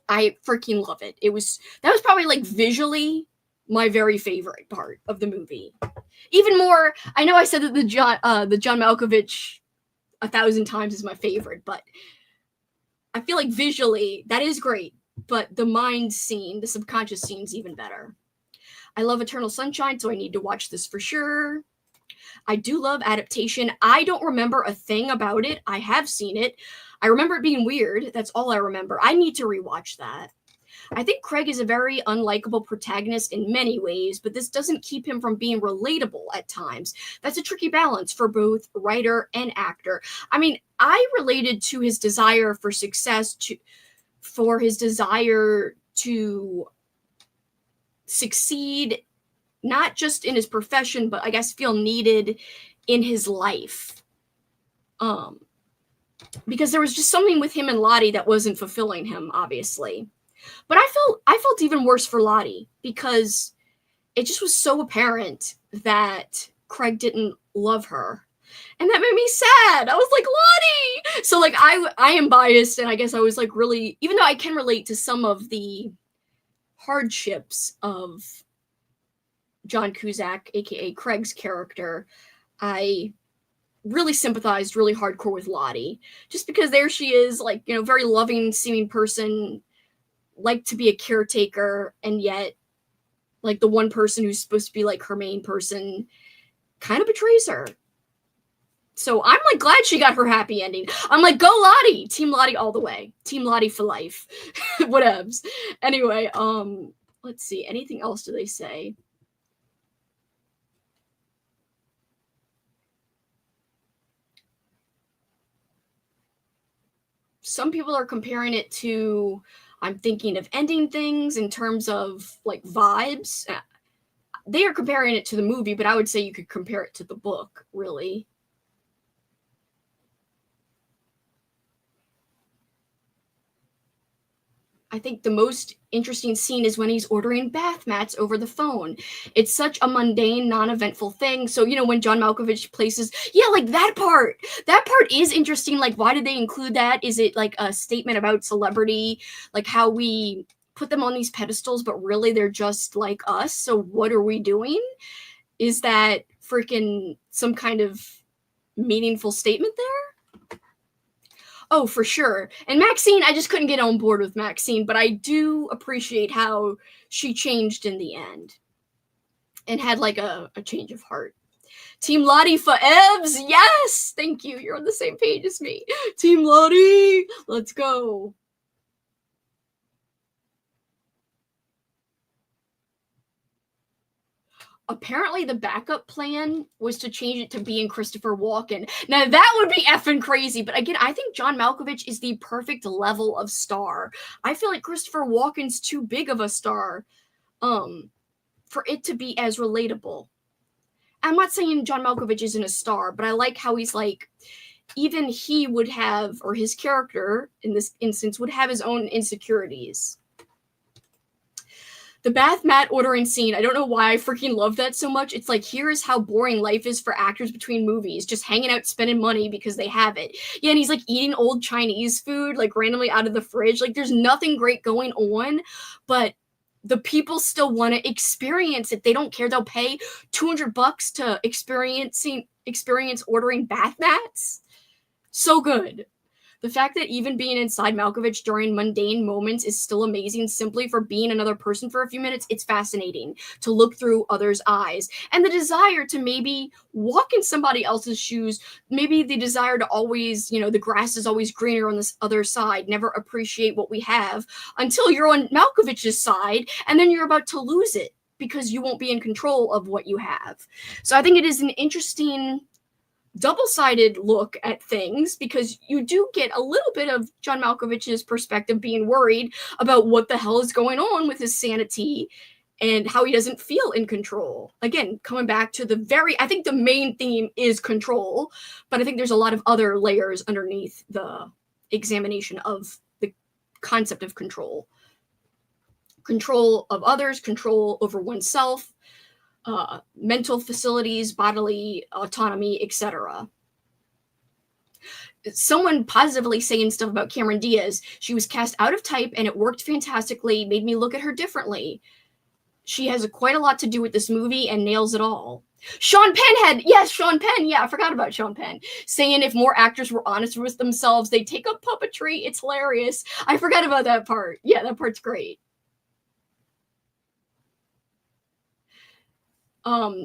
I freaking love it. That was probably visually my very favorite part of the movie. Even more, I know I said that the John Malkovich 1,000 times is my favorite, but I feel like visually that is great. But the mind scene, the subconscious scene, is even better. I love Eternal Sunshine, so I need to watch this for sure. I do love adaptation. I don't remember a thing about it. I have seen it. I remember it being weird. That's all I remember. I need to rewatch that. I think Craig is a very unlikable protagonist in many ways, but this doesn't keep him from being relatable at times. That's a tricky balance for both writer and actor. I mean, I related to his desire for success, for his desire to succeed, not just in his profession, but I guess feel needed in his life. Because there was just something with him and Lottie that wasn't fulfilling him, obviously. But I felt even worse for Lottie because it just was so apparent that Craig didn't love her. And that made me sad. I was like, Lottie! So I am biased, and I guess I was really, even though I can relate to some of the hardships of John Cusack, aka Craig's character, I really sympathized really hardcore with Lottie. Just because there she is, very loving seeming person, to be a caretaker, and yet the one person who's supposed to be her main person kind of betrays her. So I'm glad she got her happy ending. I'm go Lottie! Team Lottie all the way. Team Lottie for life. Whatevs. Anyway, let's see. Anything else do they say? Some people are comparing it to I'm thinking of ending things in terms of vibes. They are comparing it to the movie, but I would say you could compare it to the book, really. I think the most interesting scene is when he's ordering bath mats over the phone. It's such a mundane, non-eventful thing. So, when John Malkovich places, that part is interesting. Why did they include that? Is it a statement about celebrity? How we put them on these pedestals, but really they're just like us. So what are we doing? Is that freaking some kind of meaningful statement there? Oh, for sure. And Maxine, I just couldn't get on board with Maxine, but I do appreciate how she changed in the end and had a change of heart. Team Lottie for Evs. Yes, thank you. You're on the same page as me. Team Lottie. Let's go. apparently the backup plan was to change it to being Christopher Walken. Now that would be effing crazy, but again, I think John Malkovich is the perfect level of star. I feel like Christopher Walken's too big of a star for it to be as relatable. I'm not saying John Malkovich isn't a star, but I like how he's like, even he would have, or his character in this instance would have his own insecurities. The bath mat ordering scene, I don't know why I freaking love that so much. It's like, here is how boring life is for actors between movies, just hanging out spending money because they have it. Yeah, and he's like eating old Chinese food, like randomly out of the fridge. Like, there's nothing great going on, but the people still want to experience it. They don't care. They'll pay $200 to experience ordering bath mats. So good. The fact that even being inside Malkovich during mundane moments is still amazing simply for being another person for a few minutes, it's fascinating to look through others' eyes. And the desire to maybe walk in somebody else's shoes, maybe the desire to always, the grass is always greener on this other side, never appreciate what we have until you're on Malkovich's side, and then you're about to lose it because you won't be in control of what you have. So I think it is an interesting double-sided look at things, because you do get a little bit of John Malkovich's perspective, being worried about what the hell is going on with his sanity and how he doesn't feel in control. Again, coming back to I think the main theme is control, but I think there's a lot of other layers underneath the examination of the concept of control. Control of others, control over oneself, mental facilities, bodily autonomy, etc. Someone positively saying stuff about Cameron Diaz. She was cast out of type and it worked fantastically, made me look at her differently. She has quite a lot to do with this movie and nails it all. Sean Penn Sean Penn. Yeah, I forgot about Sean Penn. Saying if more actors were honest with themselves, they'd take up puppetry. It's hilarious. I forgot about that part. Yeah, that part's great.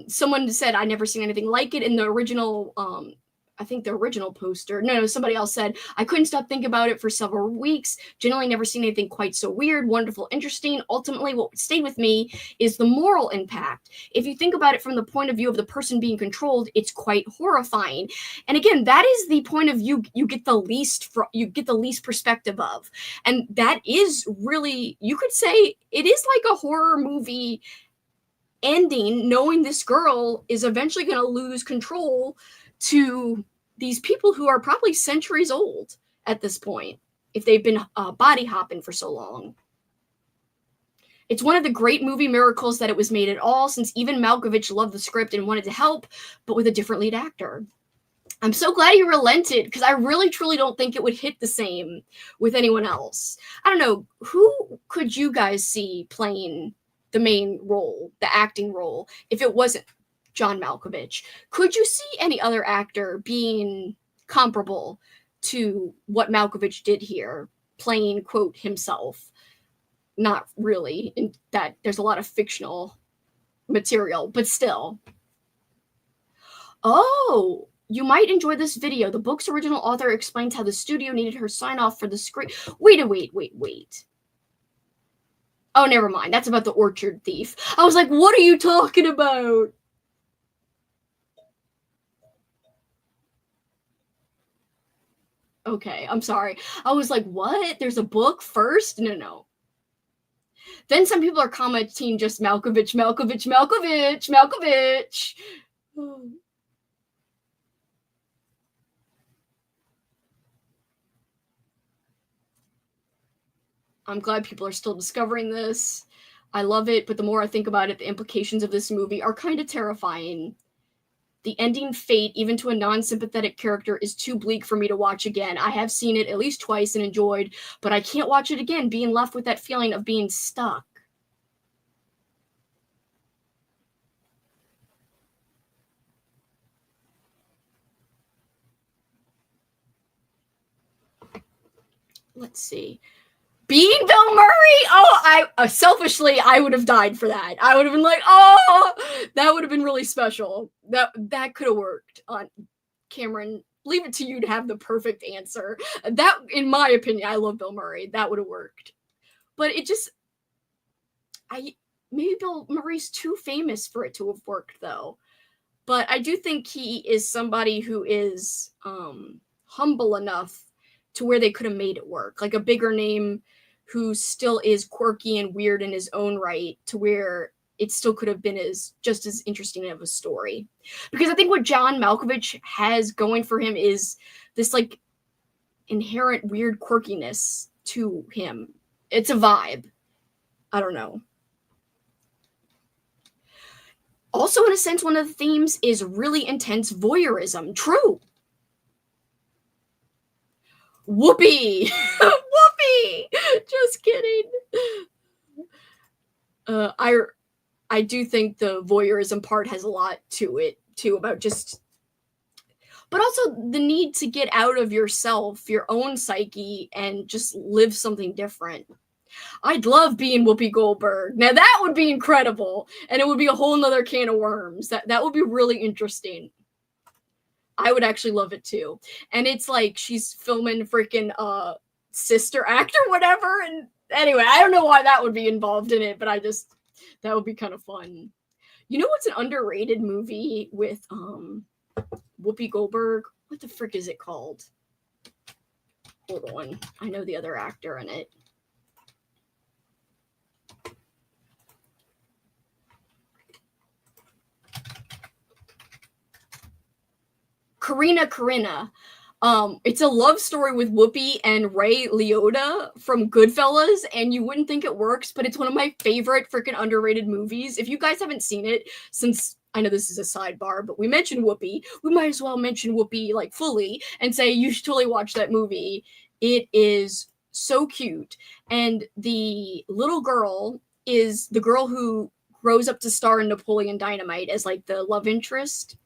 Someone said, I never seen anything like it in the original, I think the original poster. No, somebody else said, I couldn't stop thinking about it for several weeks. Generally never seen anything quite so weird, wonderful, interesting. Ultimately, what stayed with me is the moral impact. If you think about it from the point of view of the person being controlled, it's quite horrifying. And again, that is the point of view you get the least perspective of. And that is really, you could say, it is like a horror movie ending, knowing this girl is eventually going to lose control to these people who are probably centuries old at this point, if they've been body hopping for so long. It's one of the great movie miracles that it was made at all, since even Malkovich loved the script and wanted to help, but with a different lead actor. I'm so glad he relented, because I really, truly don't think it would hit the same with anyone else. I don't know, who could you guys see playing the main role, the acting role, if it wasn't John Malkovich? Could you see any other actor being comparable to what Malkovich did here, playing, quote, himself? Not really, in that there's a lot of fictional material, but still. Oh, you might enjoy this video. The book's original author explains how the studio needed her sign off for the script. Wait. Oh, never mind. That's about the orchard thief. I was like, what are you talking about? Okay, I'm sorry. I was like, what? There's a book first? No. Then some people are commenting just Malkovich. I'm glad people are still discovering this. I love it, but the more I think about it, the implications of this movie are kind of terrifying. The ending fate, even to a non-sympathetic character, is too bleak for me to watch again. I have seen it at least twice and enjoyed, but I can't watch it again, being left with that feeling of being stuck. Let's see. Being Bill Murray? Oh, selfishly, I would have died for that. I would have been like, oh, that would have been really special. That could have worked. Cameron, leave it to you to have the perfect answer. That, in my opinion, I love Bill Murray. That would have worked. But it just, maybe Bill Murray's too famous for it to have worked, though. But I do think he is somebody who is humble enough to where they could have made it work. Like a bigger name who still is quirky and weird in his own right, to where it still could have been just as interesting of a story. Because I think what John Malkovich has going for him is this like inherent weird quirkiness to him. It's a vibe. I don't know. Also, in a sense, one of the themes is really intense voyeurism. True. Whoopee! Whoopee! Just kidding. I do think the voyeurism part has a lot to it too, about just, but also the need to get out of yourself, your own psyche, and just live something different. I'd love being Whoopi Goldberg. Now that would be incredible, and it would be a whole nother can of worms. That would be really interesting. I would actually love it too. And it's like she's filming freaking Sister Act or whatever. And anyway, I don't know why that would be involved in it, but that would be kind of fun. You know what's an underrated movie with Whoopi Goldberg? What the frick is it called? Hold on. I know the other actor in it. Karina. It's a love story with Whoopi and Ray Liotta from Goodfellas, and you wouldn't think it works, but it's one of my favorite freaking underrated movies. If you guys haven't seen it, since I know this is a sidebar, but we mentioned Whoopi, we might as well mention Whoopi like fully and say you should totally watch that movie. It is so cute, and the little girl is the girl who grows up to star in Napoleon Dynamite as like the love interest.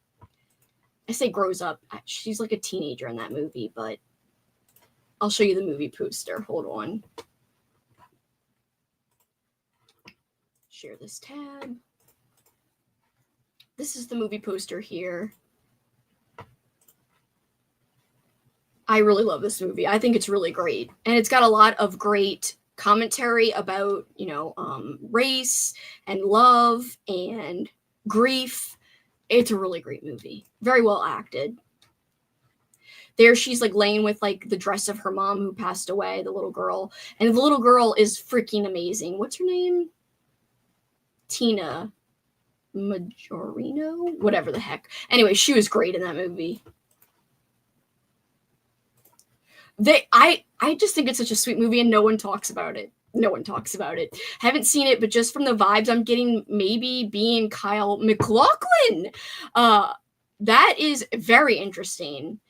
I say grows up. She's like a teenager in that movie, but I'll show you the movie poster. Hold on. Share this tab. This is the movie poster here. I really love this movie. I think it's really great. And it's got a lot of great commentary about, race and love and grief. It's a really great movie. Very well acted. There she's like laying with like the dress of her mom who passed away, the little girl. And the little girl is freaking amazing. What's her name? Tina Majorino? Whatever the heck. Anyway, she was great in that movie. I just think it's such a sweet movie and no one talks about it. Haven't seen it, but just from the vibes I'm getting, maybe being Kyle MacLachlan. That is very interesting.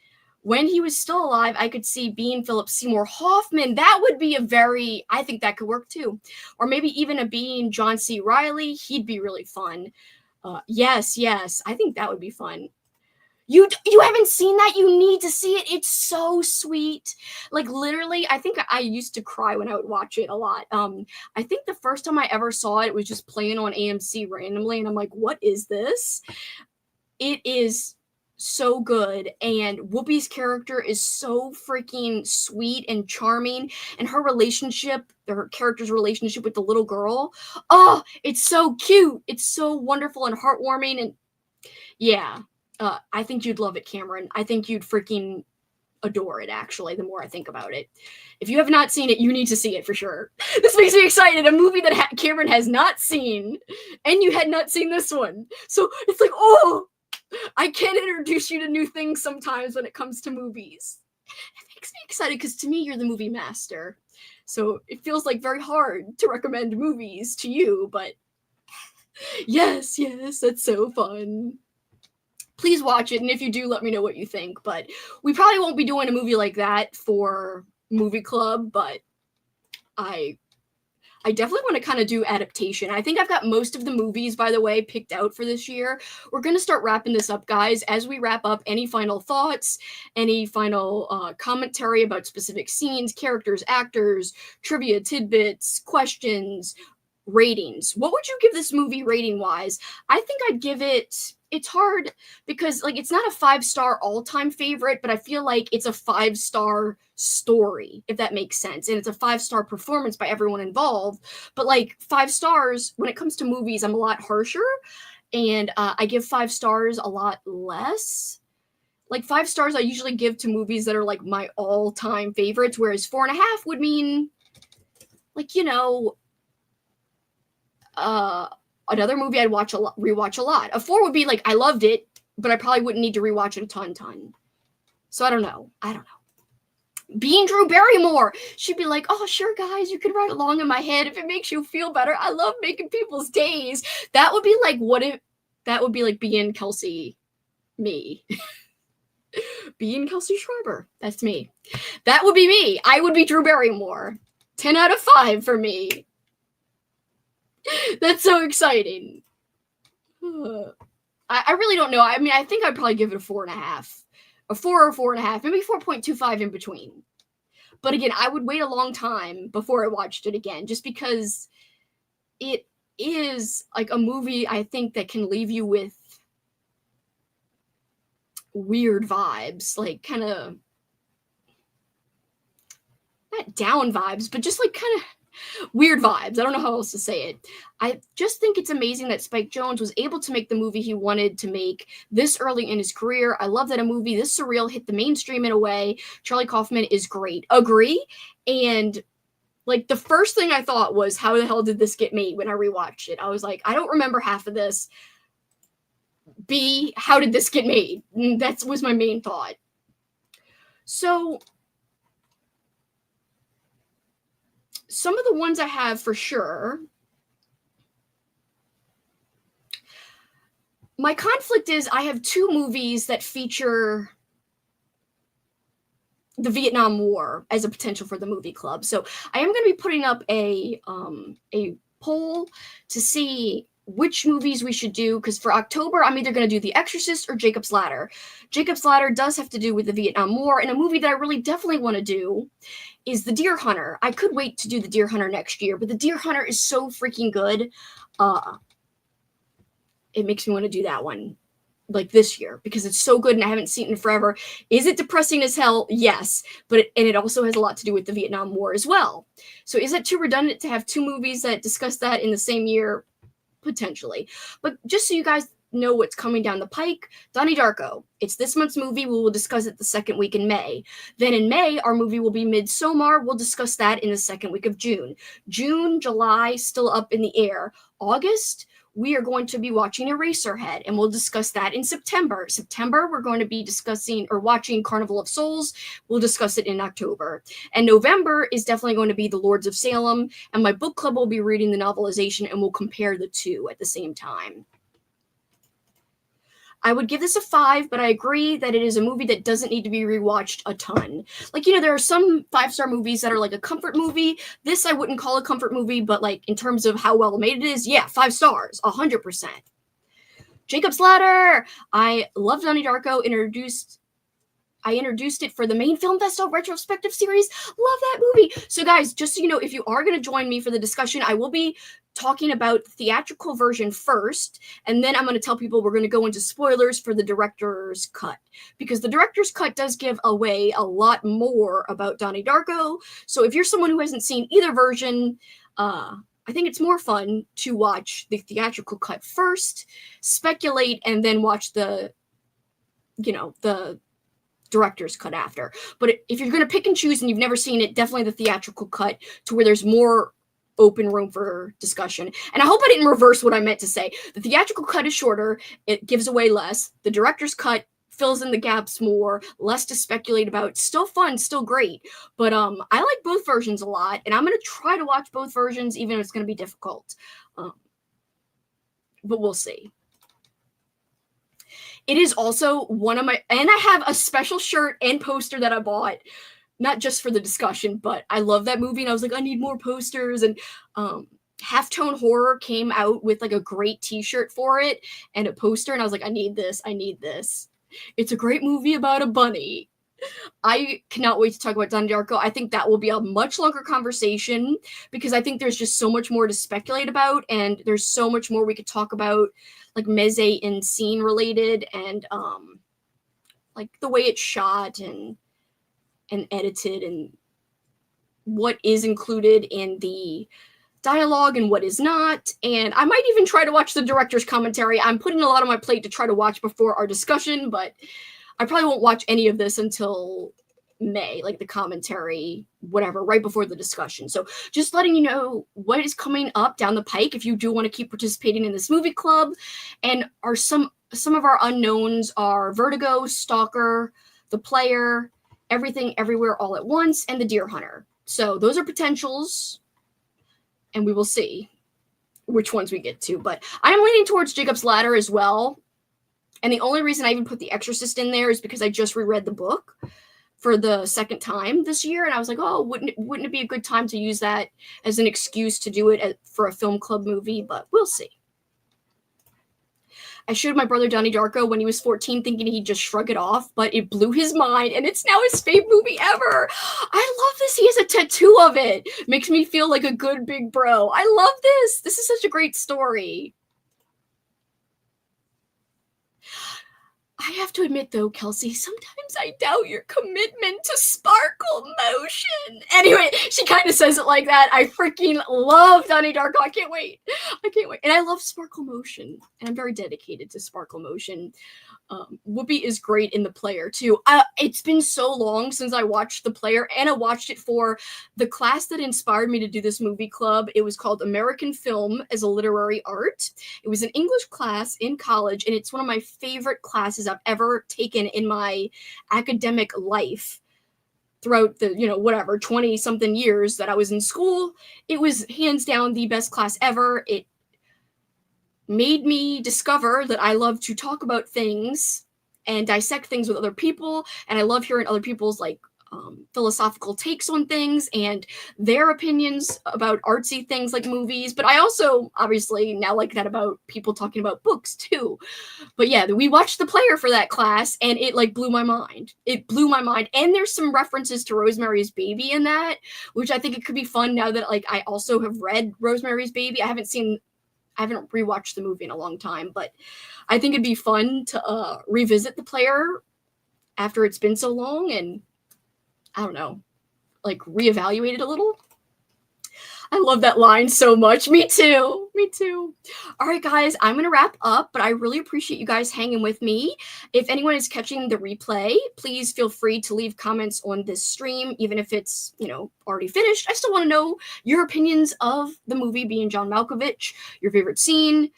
When he was still alive, I could see being Philip Seymour Hoffman. That would be I think that could work too. Or maybe even a being John C. Reilly. He'd be really fun. Yes. I think that would be fun. You haven't seen that? You need to see it. It's so sweet. Like literally, I think I used to cry when I would watch it a lot. I think the first time I ever saw it, it was just playing on AMC randomly, and I'm like, what is this? It is so good, and Whoopi's character is so freaking sweet and charming, and her character's relationship with the little girl, it's so cute. It's so wonderful and heartwarming, and yeah. I think you'd love it, Cameron. I think you'd freaking adore it, actually, the more I think about it. If you have not seen it, you need to see it for sure. This makes me excited. A movie that Cameron has not seen, and you had not seen this one. So it's like, I can introduce you to new things sometimes when it comes to movies. It makes me excited because to me, you're the movie master. So it feels like very hard to recommend movies to you, but yes, that's so fun. Please watch it, and if you do, let me know what you think. But we probably won't be doing a movie like that for Movie Club, but I definitely want to kind of do adaptation. I think I've got most of the movies, by the way, picked out for this year. We're going to start wrapping this up, guys. As we wrap up, any final thoughts, any final commentary about specific scenes, characters, actors, trivia, tidbits, questions, ratings. What would you give this movie rating wise? I think I'd give it, it's hard because like it's not a 5-star all-time favorite, but I feel like it's a 5-star story, if that makes sense. And it's a 5-star performance by everyone involved. But like 5 stars, when it comes to movies, I'm a lot harsher. And I give 5 stars a lot less. Like 5 stars I usually give to movies that are like my all-time favorites, whereas 4.5 would mean like, you know, another movie I'd watch rewatch a lot. A 4 would be like I loved it, but I probably wouldn't need to rewatch it a ton. So I don't know. Being Drew Barrymore, she'd be like, "Oh, sure, guys, you can write along in my head if it makes you feel better. I love making people's days." That would be like that would be like being Kelsey, me. Being Kelsey Schreiber, that's me. That would be me. I would be Drew Barrymore. 10 out of 5 for me. That's so exciting. I really don't know. I mean, I think I'd probably give it a 4.5. A 4 or 4.5, maybe 4.25 in between. But again, I would wait a long time before I watched it again, just because it is like a movie I think that can leave you with weird vibes, like kind of not down vibes, but just like kind of weird vibes. I don't know how else to say it. I just think it's amazing that Spike Jonze was able to make the movie he wanted to make this early in his career. I love that a movie this surreal hit the mainstream in a way. Charlie Kaufman is great. Agree. And like the first thing I thought was, how the hell did this get made when I rewatched it? I was like, I don't remember half of this. B, how did this get made? That was my main thought. So some of the ones I have for sure. My conflict is I have 2 movies that feature the Vietnam War as a potential for the movie club. So I am going to be putting up a poll to see which movies we should do, because for October, I'm either going to do The Exorcist or Jacob's Ladder. Jacob's Ladder does have to do with the Vietnam War, and a movie that I really definitely want to do is The Deer Hunter. I could wait to do The Deer Hunter next year, but The Deer Hunter is so freaking good. It makes me want to do that one like this year because it's so good and I haven't seen it in forever. Is it depressing as hell? Yes, but it also has a lot to do with the Vietnam War as well. So is it too redundant to have 2 movies that discuss that in the same year? Potentially. But just so you guys know what's coming down the pike, Donnie Darko. It's this month's movie. We will discuss it the second week in May. Then in May, our movie will be Midsommar. We'll discuss that in the second week of June. June, July, still up in the air. August, we are going to be watching Eraserhead, and we'll discuss that in September. September, we're going to be discussing or watching Carnival of Souls. We'll discuss it in October. And November is definitely going to be The Lords of Salem, and my book club will be reading the novelization, and we'll compare the 2 at the same time. I would give this a 5, but I agree that it is a movie that doesn't need to be rewatched a ton. Like, you know, there are some 5-star movies that are like a comfort movie. This I wouldn't call a comfort movie, but like in terms of how well made it is, yeah, 5 stars, 100%. Jacob's Ladder. I love Donnie Darko. I introduced it for the main film festival retrospective series. Love that movie. So guys, just so you know, if you are going to join me for the discussion, I will be talking about the theatrical version first, and then I'm going to tell people we're going to go into spoilers for the director's cut, because the director's cut does give away a lot more about Donnie Darko. So if you're someone who hasn't seen either version, I think it's more fun to watch the theatrical cut first, speculate, and then watch the director's cut after. But if you're going to pick and choose and you've never seen it, definitely the theatrical cut, to where there's more open room for discussion. And I hope I didn't reverse what I meant to say. The theatrical cut is shorter, it gives away less. The director's cut fills in the gaps more, less to speculate about. Still fun, still great. But I like both versions a lot, and I'm going to try to watch both versions, even if it's going to be difficult. But we'll see. It is also one of my, and I have a special shirt and poster that I bought, not just for the discussion, but I love that movie, and I was like, I need more posters. And Halftone Horror came out with like a great t-shirt for it and a poster, and I was like, I need this. It's a great movie about a bunny. I cannot wait to talk about Donnie Darko. I think that will be a much longer conversation because I think there's just so much more to speculate about, and there's so much more we could talk about, like meze and scene related, and like the way it's shot and edited, and what is included in the dialogue and what is not. And I might even try to watch the director's commentary. I'm putting a lot on my plate to try to watch before our discussion, but I probably won't watch any of this until May, like the commentary, whatever, right before the discussion. So just letting you know what is coming up down the pike if you do want to keep participating in this movie club. And are some of our unknowns are Vertigo, Stalker, The Player, Everything Everywhere All at Once, and The Deer Hunter. So those are potentials, and we will see which ones we get to. But I'm leaning towards Jacob's Ladder as well. And the only reason I even put The Exorcist in there is because I just reread the book for the second time this year, and I was like, oh, wouldn't it be a good time to use that as an excuse to do it for a film club movie? But we'll see. I showed my brother Donnie Darko when he was 14, thinking he'd just shrug it off, but it blew his mind, and it's now his favorite movie ever. I love this. He has a tattoo of it. Makes me feel like a good big bro. I love this. This is such a great story. I have to admit, though, Kelsey, sometimes I doubt your commitment to sparkle motion. Anyway, she kind of says it like that. I freaking love Donnie Darko. I can't wait. And I love sparkle motion, and I'm very dedicated to sparkle motion. Whoopi is great in The Player, too. It's been so long since I watched The Player, and I watched it for the class that inspired me to do this movie club. It was called American Film as a Literary Art. It was an English class in college, and it's one of my favorite classes I've ever taken in my academic life throughout the, 20-something years that I was in school. It was hands down the best class ever. It made me discover that I love to talk about things and dissect things with other people, and I love hearing other people's philosophical takes on things and their opinions about artsy things like movies. But I also obviously now like that about people talking about books too. But yeah, we watched The Player for that class, and it blew my mind. It blew my mind. And there's some references to Rosemary's Baby in that, which I think it could be fun now that I also have read Rosemary's Baby. I haven't rewatched the movie in a long time, but I think it'd be fun to revisit The Player after it's been so long and, I don't know, reevaluate it a little. I love that line so much. Me too. All right, guys, I'm going to wrap up, but I really appreciate you guys hanging with me. If anyone is catching the replay, please feel free to leave comments on this stream, even if it's, already finished. I still want to know your opinions of the movie being John Malkovich, your favorite scene.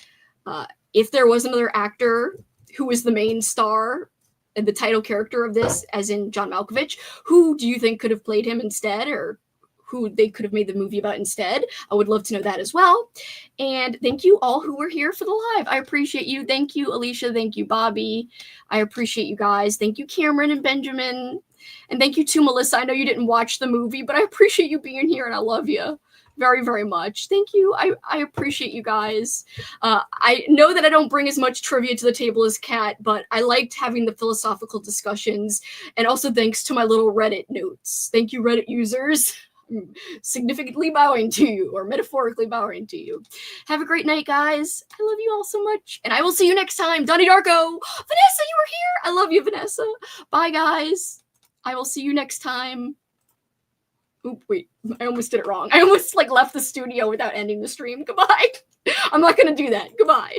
If there was another actor who was the main star and the title character of this, as in John Malkovich, who do you think could have played him instead, or who they could have made the movie about instead? I would love to know that as well. And thank you all who were here for the live. I appreciate you. Thank you, Alicia. Thank you, Bobby. I appreciate you guys. Thank you, Cameron and Benjamin. And thank you to Melissa. I know you didn't watch the movie, but I appreciate you being here, and I love you very, very much. Thank you. I appreciate you guys. I know that I don't bring as much trivia to the table as Kat, but I liked having the philosophical discussions, and also thanks to my little Reddit notes. Thank you, Reddit users. I'm significantly bowing to you, or metaphorically bowing to you. Have a great night, guys. I love you all so much, and I will see you next time. Donnie Darko. Vanessa, you were here. I love you, Vanessa. Bye, guys. I will see you next time. Oop, wait, I almost did it wrong. I almost left the studio without ending the stream. Goodbye. I'm not going to do that. Goodbye.